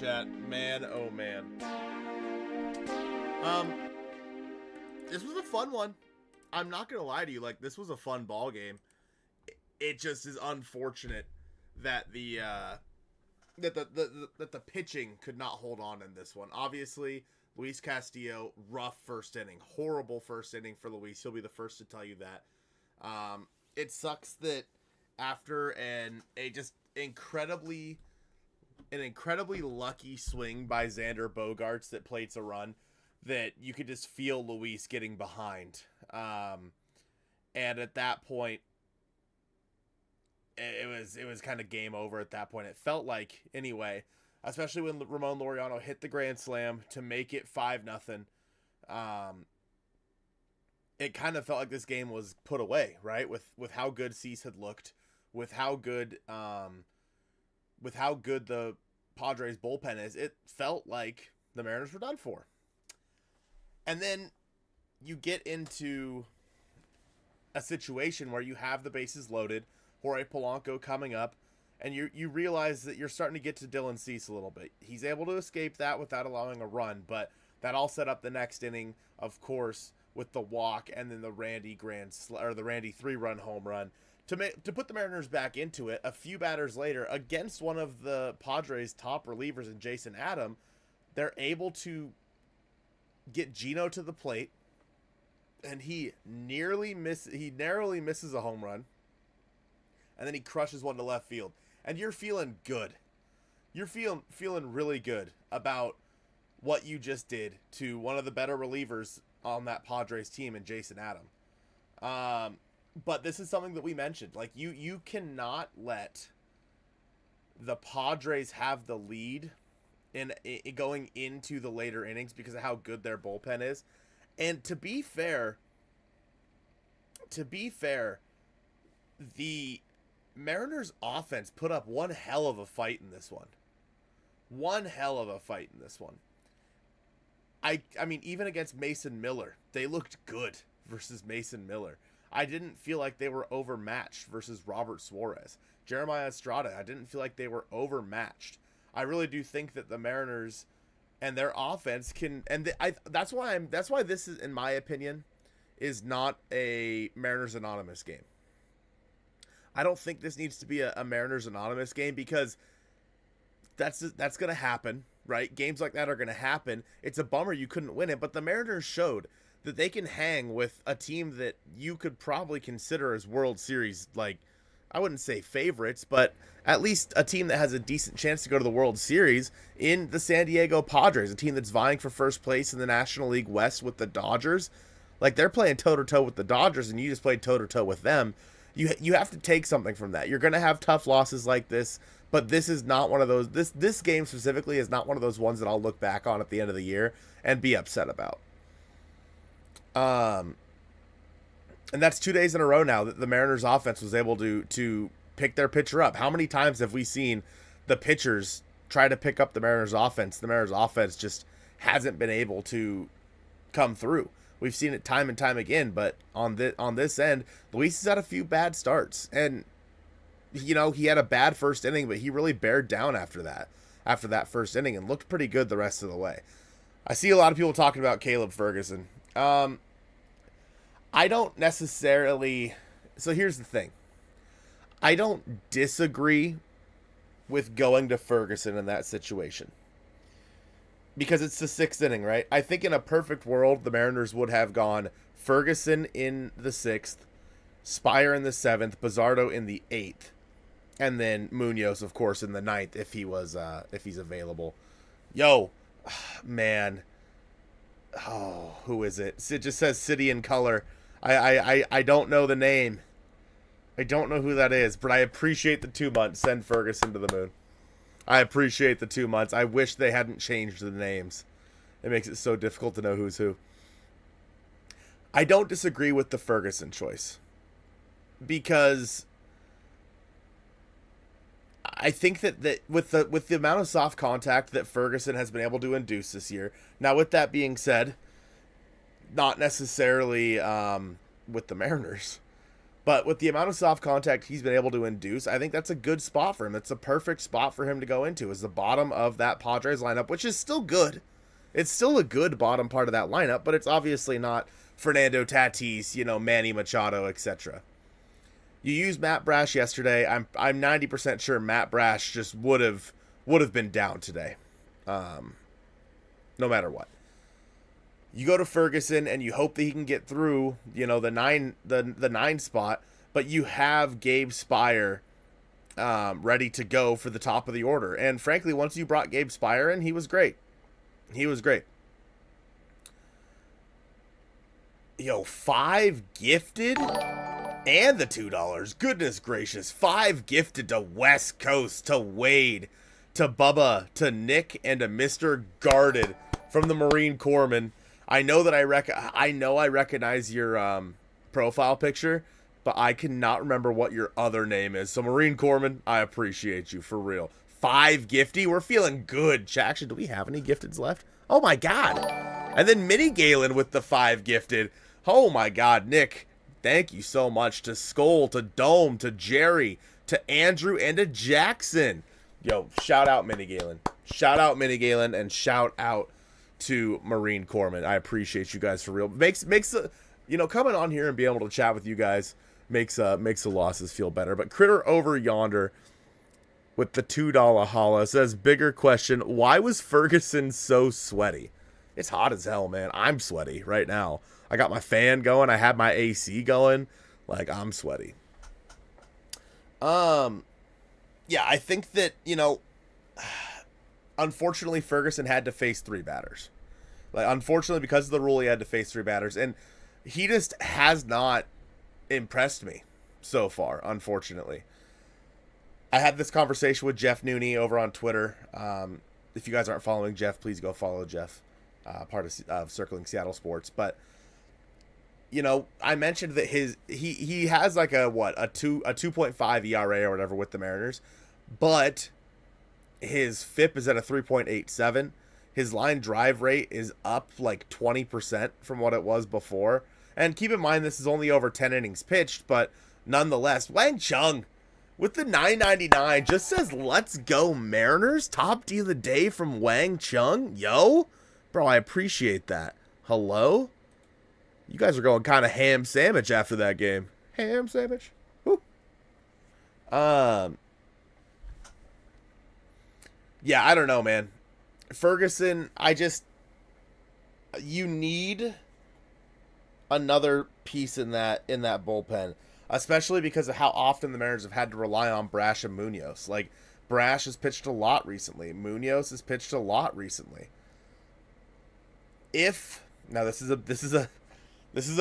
chat. Man, oh man. This was a fun one. I'm not gonna lie to you. Like, this was a fun ball game. It just is unfortunate that the pitching could not hold on in this one. Obviously, Luis Castillo, rough first inning, horrible first inning for Luis. He'll be the first to tell you that. It sucks that after a just incredibly lucky swing by Xander Bogaerts that plates a run, that you could just feel Luis getting behind. And at that point, it was kind of game over at that point. It felt like, anyway, especially when Ramon Laureano hit the grand slam to make it 5-0. It kind of felt like this game was put away, right? With how good Cease had looked, with how good the Padres bullpen is. It felt like the Mariners were done for. And then you get into a situation where you have the bases loaded, Jorge Polanco coming up, and you realize that you're starting to get to Dylan Cease a little bit. He's able to escape that without allowing a run, but that all set up the next inning, of course, with the walk and then the Randy 3-run home run to put the Mariners back into it. A few batters later, against one of the Padres' top relievers in Jason Adam, they're able to get Gino to the plate, and he narrowly misses a home run, and then he crushes one to left field. And you're feeling good. You're feeling really good about what you just did to one of the better relievers on that Padres team in Jason Adam. But this is something that we mentioned. Like, you cannot let the Padres have the lead in going into the later innings because of how good their bullpen is. And to be fair, the Mariners offense put up one hell of a fight in this one. I mean, even against Mason Miller, they looked good versus Mason Miller. I didn't feel like they were overmatched versus Robert Suarez. Jeremiah Estrada, I didn't feel like they were overmatched. I really do think that the Mariners and their offense can, and that's why this is, in my opinion, is not a Mariners Anonymous game. I don't think this needs to be a Mariners Anonymous game because that's going to happen, right? Games like that are going to happen. It's a bummer you couldn't win it, but the Mariners showed that they can hang with a team that you could probably consider as World Series, like, I wouldn't say favorites, but at least a team that has a decent chance to go to the World Series in the San Diego Padres, a team that's vying for first place in the National League West with the Dodgers. Like, they're playing toe-to-toe with the Dodgers, and you just played toe-to-toe with them. You have to take something from that. You're going to have tough losses like this, but this is not one of those. This game specifically is not one of those ones that I'll look back on at the end of the year and be upset about. And that's 2 days in a row now that the Mariners offense was able to pick their pitcher up. How many times have we seen the pitchers try to pick up the Mariners offense? The Mariners offense just hasn't been able to come through. We've seen it time and time again, but on this end, Luis has had a few bad starts. And, you know, he had a bad first inning, but he really bared down after that first inning and looked pretty good the rest of the way. I see a lot of people talking about Caleb Ferguson. I don't necessarily... So here's the thing. I don't disagree with going to Ferguson in that situation. Because it's the sixth inning, right? I think in a perfect world, the Mariners would have gone Ferguson in the sixth, Spire in the seventh, Bizardo in the eighth, and then Munoz, of course, in the ninth if he's available. Yo, man. Oh, who is it? It just says City in color. I don't know the name. I don't know who that is, but I appreciate the 2 months. Send Ferguson to the moon. I appreciate the 2 months. I wish they hadn't changed the names. It makes it so difficult to know who's who. I don't disagree with the Ferguson choice because I think that with the amount of soft contact that Ferguson has been able to induce this year. Now, with that being said, not necessarily with the Mariners, But with the amount of soft contact he's been able to induce, I think that's a good spot for him. It's a perfect spot for him to go into, is the bottom of that Padres lineup, which is still good. It's still a good bottom part of that lineup, but it's obviously not Fernando Tatis, Manny Machado, etc. You used Matt Brash yesterday. I'm 90% sure Matt Brash just would have been down today, no matter what. You go to Ferguson and you hope that he can get through, the 9 spot, but you have Gabe Spire ready to go for the top of the order. And frankly, once you brought Gabe Spire in, he was great. He was great. 5 gifted and the $2. Goodness gracious. 5 gifted to West Coast, to Wade, to Bubba, to Nick, and to Mr. Guarded from the Marine Corpsman. I know that I recognize your profile picture, but I cannot remember what your other name is. So Marine Corpsman, I appreciate you for real. 5 gifty, we're feeling good. Actually, do we have any gifteds left? Oh my God! And then Mini Galen with the 5 gifted. Oh my God, Nick, thank you so much to Skull, to Dome, to Jerry, to Andrew, and to Jackson. Shout out Mini Galen. Shout out Mini Galen, and shout out to Marine Corpsman. I appreciate you guys for real. Makes coming on here and being able to chat with you guys makes the losses feel better. But Critter Over Yonder with the $2 holla says, bigger question, why was Ferguson so sweaty? It's hot as hell, man. I'm sweaty right now. I got my fan going. I had my AC going. I'm sweaty. Yeah, I think that, unfortunately, Ferguson had to face 3 batters. Unfortunately, because of the rule, he had to face 3 batters. And he just has not impressed me so far, unfortunately. I had this conversation with Jeff Nooney over on Twitter. If you guys aren't following Jeff, please go follow Jeff, part of Circling Seattle Sports. But, I mentioned that he has a 2.5 ERA or whatever with the Mariners. But his FIP is at a 3.87. His line drive rate is up 20% from what it was before. And keep in mind, this is only over 10 innings pitched, but nonetheless, Wang Chung with the $9.99 just says, let's go Mariners. Top D of the day from Wang Chung. Yo, bro, I appreciate that. Hello? You guys are going kind of ham sandwich after that game. Ham sandwich? Woo. Yeah, I don't know, man. Ferguson, you need another piece in that bullpen, especially because of how often the Mariners have had to rely on Brash and Munoz. Brash has pitched a lot recently. Munoz has pitched a lot recently. This is a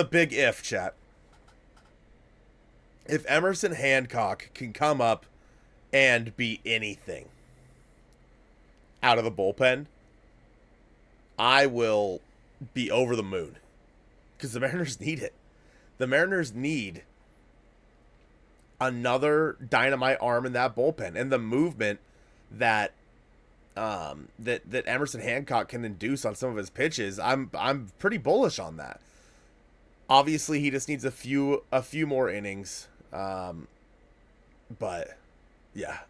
big if, chat. If Emerson Hancock can come up and be anything out of the bullpen, I will be over the moon. Because the Mariners need it. The Mariners need another dynamite arm in that bullpen. And the movement that that Emerson Hancock can induce on some of his pitches, I'm pretty bullish on that. Obviously, he just needs a few more innings. But yeah.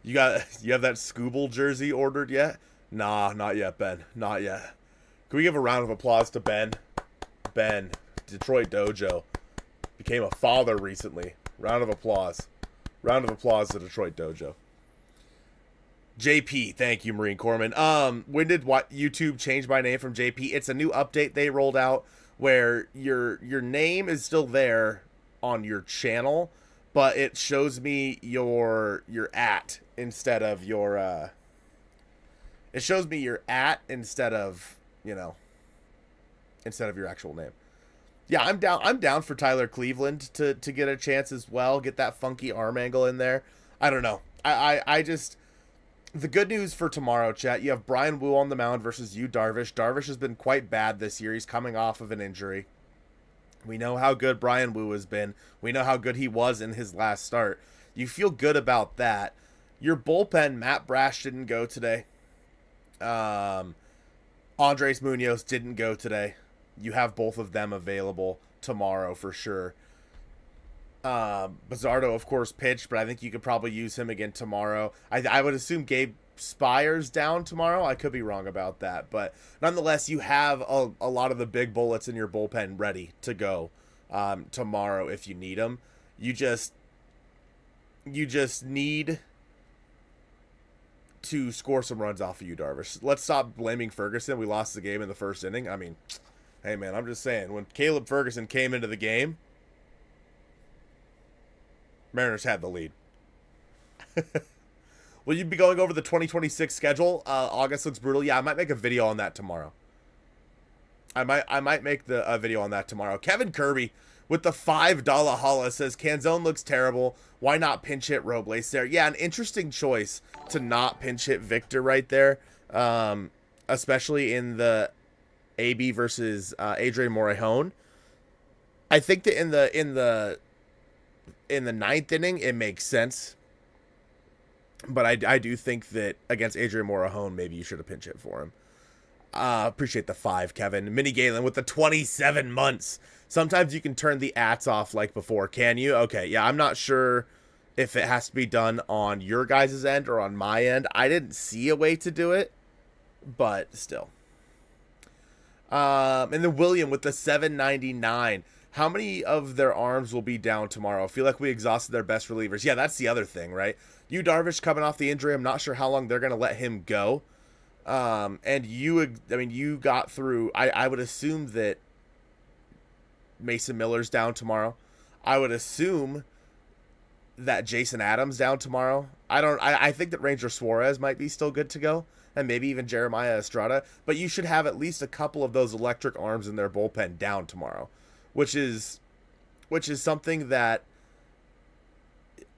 You have that Scooble jersey ordered yet? Nah, not yet, Ben. Not yet. Can we give a round of applause to Ben? Ben, Detroit Dojo, became a father recently. Round of applause. Round of applause to Detroit Dojo. JP, thank you, Marine Corpsman. When did YouTube change my name from JP? It's a new update they rolled out where your name is still there on your channel, but it shows me your at instead of your it shows me your at instead of your actual name. Yeah, I'm down for Tyler Cleveland to get a chance as well, get that funky arm angle in there. I don't know. I just, the good news for tomorrow, chat, you have Brian Wu on the mound versus Yu Darvish. Darvish has been quite bad this year. He's coming off of an injury. We know how good Brian Wu has been. We know how good he was in his last start. You feel good about that. Your bullpen, Matt Brash didn't go today. Andres Munoz didn't go today. You have both of them available tomorrow for sure. Bizzardo, of course, pitched, but I think you could probably use him again tomorrow. I would assume Gabe Spires down tomorrow. I could be wrong about that, but nonetheless, you have a lot of the big bullets in your bullpen ready to go tomorrow if you need them. You just need to score some runs off of you, Darvish. Let's stop blaming Ferguson. We lost the game in the first inning. I mean, hey man, I'm just saying, when Caleb Ferguson came into the game, Mariners had the lead. Will you be going over the 2026 schedule? August looks brutal. Yeah, I might make a video on that tomorrow. I might make a video on that tomorrow. Kevin Kirby with the $5 holla says, Canzone looks terrible. Why not pinch hit Robles there? Yeah, an interesting choice to not pinch hit Victor right there. Especially in the AB versus Adrian Morejon. I think that in the ninth inning, it makes sense. But I do think that against Adrian Morejon, maybe you should have pinch hit for him. Appreciate the 5, Kevin. Mini Galen with the 27 months. Sometimes you can turn the ats off like before. Can you? Okay, yeah, I'm not sure if it has to be done on your guys' end or on my end. I didn't see a way to do it, but still. And then William with the 799. How many of their arms will be down tomorrow? I feel like we exhausted their best relievers. Yeah, that's the other thing, right? You Darvish coming off the injury. I'm not sure how long they're going to let him go. And you got through. I would assume that Mason Miller's down tomorrow. I would assume that Jason Adams down tomorrow. I think that Ranger Suarez might be still good to go, and maybe even Jeremiah Estrada. But you should have at least a couple of those electric arms in their bullpen down tomorrow, which is something that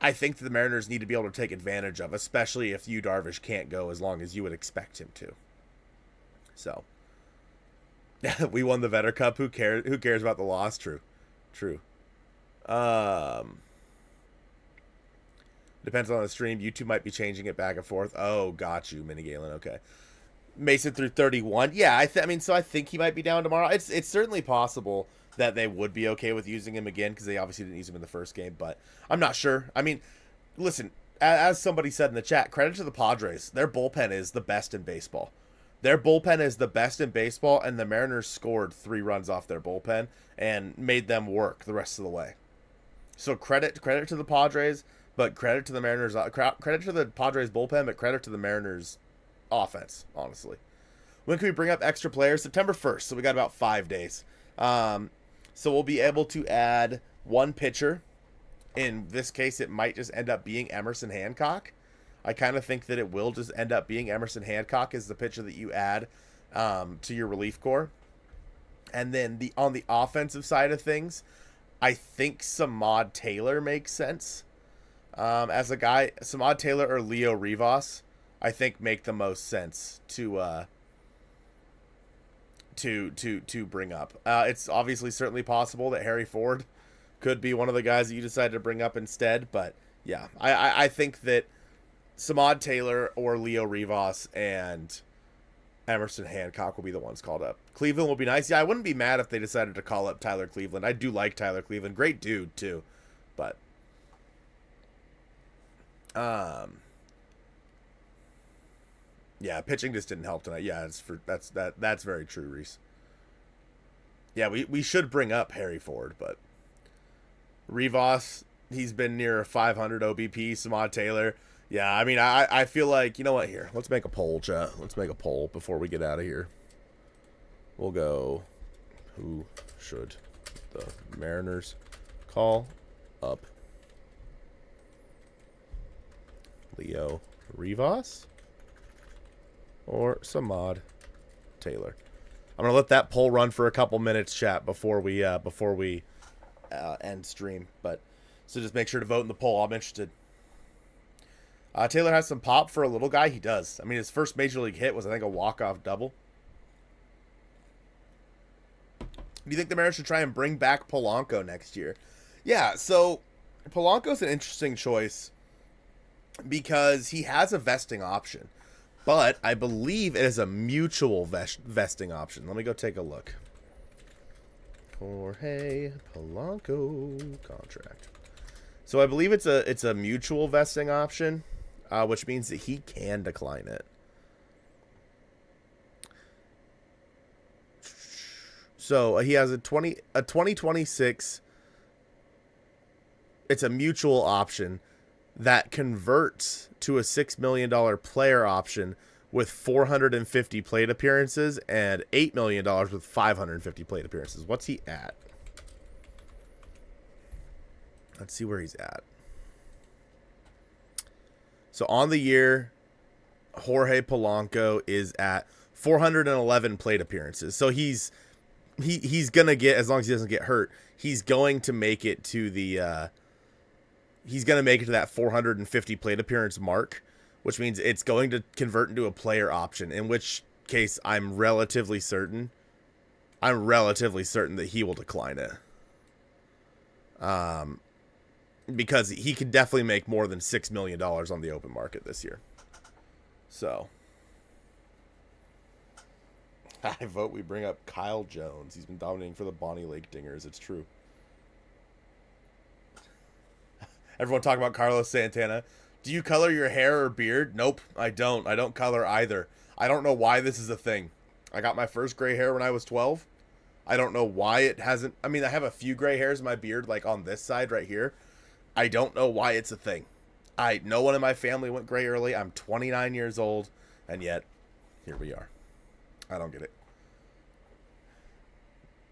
I think the Mariners need to be able to take advantage of, especially if Yu Darvish can't go as long as you would expect him to. So, we won the Vetter Cup. Who cares? Who cares about the loss? True. Depends on the stream. YouTube might be changing it back and forth. Oh, got you, Mini Galen. Okay. Mason through 31. Yeah, I think he might be down tomorrow. It's certainly possible that they would be okay with using him again because they obviously didn't use him in the first game, but I'm not sure. I mean, listen, as somebody said in the chat, credit to the Padres. Their bullpen is the best in baseball. Their bullpen is the best in baseball, and the Mariners scored 3 runs off their bullpen and made them work the rest of the way. So credit to the Padres, but credit to the Mariners. Credit to the Padres bullpen, but credit to the Mariners offense, honestly. When can we bring up extra players? September 1st, so we got about 5 days. So we'll be able to add one pitcher. In this case, it might just end up being Emerson Hancock. I kind of think that it will just end up being Emerson Hancock as the pitcher that you add to your relief corps. And then on the offensive side of things, I think Samad Taylor makes sense. As a guy, Samad Taylor or Leo Rivas, I think make the most sense to bring up. It's obviously certainly possible that Harry Ford could be one of the guys that you decided to bring up instead, but yeah, I think that Samad Taylor or Leo Rivas and Emerson Hancock will be the ones called up. Cleveland will be nice. Yeah, I wouldn't be mad if they decided to call up Tyler Cleveland. I do like Tyler Cleveland. Great dude too. But yeah, pitching just didn't help tonight. Yeah, that's very true, Reese. Yeah, we should bring up Harry Ford, but Rivas, he's been near 500 OBP. Samad Taylor, yeah, I mean, I feel like, you know what, here, let's make a poll, chat. Let's make a poll before we get out of here. We'll go, who should the Mariners call up? Leo Rivas or Samad Taylor? I'm gonna let that poll run for a couple minutes, chat, before we end stream. But so just make sure to vote in the poll. I'm interested. Taylor has some pop for a little guy. He does. I mean, his first major league hit was, I think, a walk-off double. Do you think the Mariners should try and bring back Polanco next year? Yeah. So Polanco's an interesting choice because he has a vesting option. But I believe it is a mutual vesting option. Let me go take a look. Jorge Polanco contract. So I Bleav it's a mutual vesting option, which means that he can decline it. So he has a 2026. It's a mutual option that converts to a $6 million player option with 450 plate appearances and $8 million with 550 plate appearances. What's he at? Let's see where he's at. So on the year, Jorge Polanco is at 411 plate appearances. So he's gonna get, as long as he doesn't get hurt, he's going to make it to the he's gonna make it to that 450 plate appearance mark, which means it's going to convert into a player option, in which case I'm relatively certain that he will decline it. Because he could definitely make more than $6 million on the open market this year. So I vote we bring up Kyle Jones. He's been dominating for the Bonnie Lake Dingers. It's true. Everyone talking about Carlos Santana. Do you color your hair or beard? Nope, I don't. I don't color either. I don't know why this is a thing. I got my first gray hair when I was 12. I don't know why it hasn't. I mean, I have a few gray hairs in my beard, like on this side right here. I don't know why it's a thing. No one in my family went gray early. I'm 29 years old, and yet here we are. I don't get it.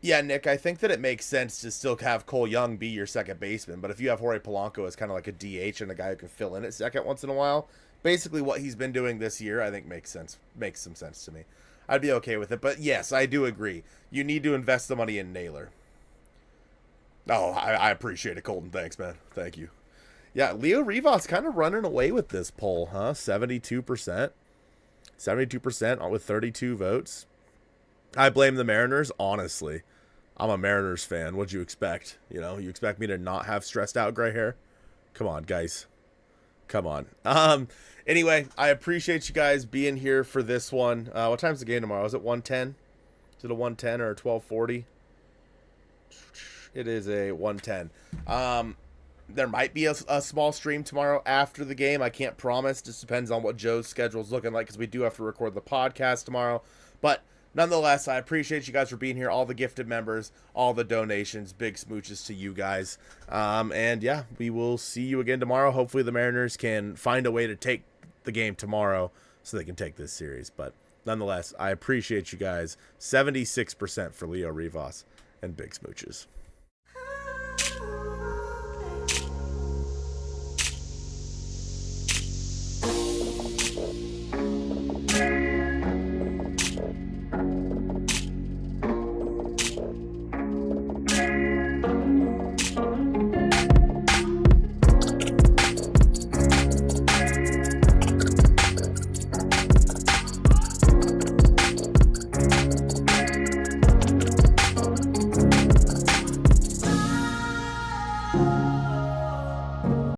Yeah, Nick, I think that it makes sense to still have Cole Young be your second baseman, but if you have Jorge Polanco as kind of like a DH and a guy who can fill in at second once in a while, basically what he's been doing this year, I think makes some sense to me. I'd be okay with it, but yes, I do agree. You need to invest the money in Naylor. Oh, I appreciate it, Colton. Thanks, man. Thank you. Yeah, Leo Rivas kind of running away with this poll, huh? 72%. 72% with 32 votes. I blame the Mariners, honestly. I'm a Mariners fan. What'd you expect? You know, you expect me to not have stressed out gray hair? Come on, guys. Come on. Anyway, I appreciate you guys being here for this one. What time's the game tomorrow? Is it 1:10? Is it a 1:10 or a 12:40? It is a 1:10. There might be a small stream tomorrow after the game. I can't promise. Just depends on what Joe's schedule is looking like, because we do have to record the podcast tomorrow. But nonetheless, I appreciate you guys for being here. All the gifted members, all the donations, big smooches to you guys. And yeah, we will see you again tomorrow. Hopefully the Mariners can find a way to take the game tomorrow so they can take this series. But nonetheless, I appreciate you guys. 76% for Leo Rivas and big smooches.